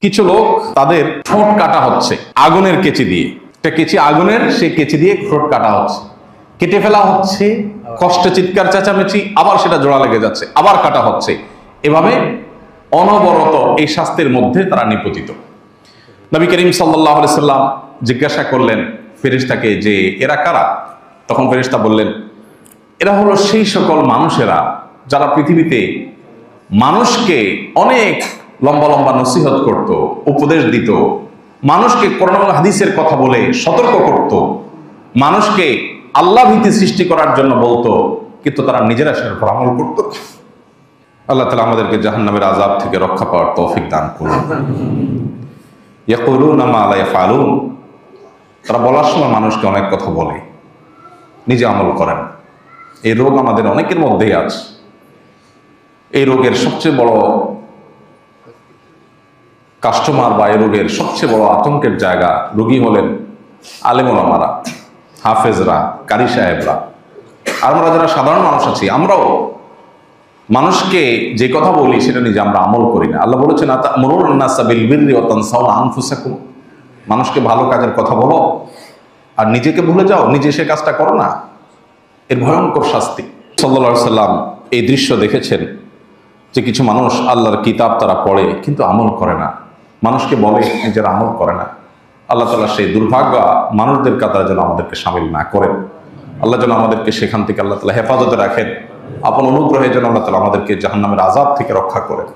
কিছু লোক তাদের ঠোঁট কাটা হচ্ছে আগুনের কেচি দিয়ে, একটা কেচি আগুনের, সেই কেচি দিয়ে ঠোঁট কাটা হচ্ছে, কেটে ফেলা হচ্ছে, কষ্টে চিৎকার চেঁচামেচি, আবার সেটা জোড়া লেগে যাচ্ছে, আবার কাটা হচ্ছে। এভাবে অনবরত এই শাস্তির মধ্যে তারা নিপতিত। নবী করিম সাল্লাল্লাহু আলাইহি সাল্লাম জিজ্ঞাসা করলেন ফেরেশতাকে যে এরা কারা? তখন ফেরেশতা বললেন, এরা হলো সেই সকল মানুষেরা যারা পৃথিবীতে মানুষকে অনেক লম্বা লম্বা নসিহত করত, উপদেশ দিত, মানুষকে কোরআন এবং হাদিসের কথা বলে সতর্ক করত, মানুষকে আল্লাহ ভীতি সৃষ্টি করার জন্য বলতো, কিন্তু তারা নিজেরা সেটার উপর আমল করত। আল্লাহ তাআলা আমাদেরকে জাহান্নামের আযাব থেকে রক্ষা পাওয়ার তৌফিক দান করুন। ইয়াকুলুনা মা লা ইয়াফআলুন, তারা বলার সময় মানুষকে অনেক কথা বলে, নিজে আমল করেন। এই রোগ আমাদের অনেকের মধ্যেই আছে। এই রোগের সবচেয়ে বড় কাস্টমার বা এই রোগের সবচেয়ে বড় আতঙ্কের জায়গা রোগী হলেন আলেম ওলামারা, হাফেজরা, কারি সাহেবরা। আমরা যারা সাধারণ মানুষ আছি, আমরাও মানুষকে যে কথা বলি সেটা নিজে আমরা আমল করি না। আল্লাহ বলেছেন, আতা'মুরুনা আন-নাসা বিল বিররি ওয়া তানসাউনা আনফুসাকুম, মানুষকে ভালো কাজের কথা বলো আর নিজেকে ভুলে যাও, নিজে সে কাজটা করো না। এর ভয়ঙ্কর শাস্তি। সাল্লাল্লাহু আলাইহি সাল্লাম এই দৃশ্য দেখেছেন যে কিছু মানুষ আল্লাহর কিতাব তারা পড়ে কিন্তু আমল করে না, মানুষকে বলে নিজের আমল করে না। আল্লাহ তাআলা সেই দুর্ভাগ্য মানুষদের কাতারে যেন আমাদেরকে শামিল না করেন। আল্লাহ যেন আমাদেরকে সেখান থেকে আল্লাহ তাআলা হেফাজতে রাখেন। আপন অনুগ্রহে যেন আল্লাহ তাআলা আমাদেরকে জাহান্নামের আযাব থেকে রক্ষা করেন।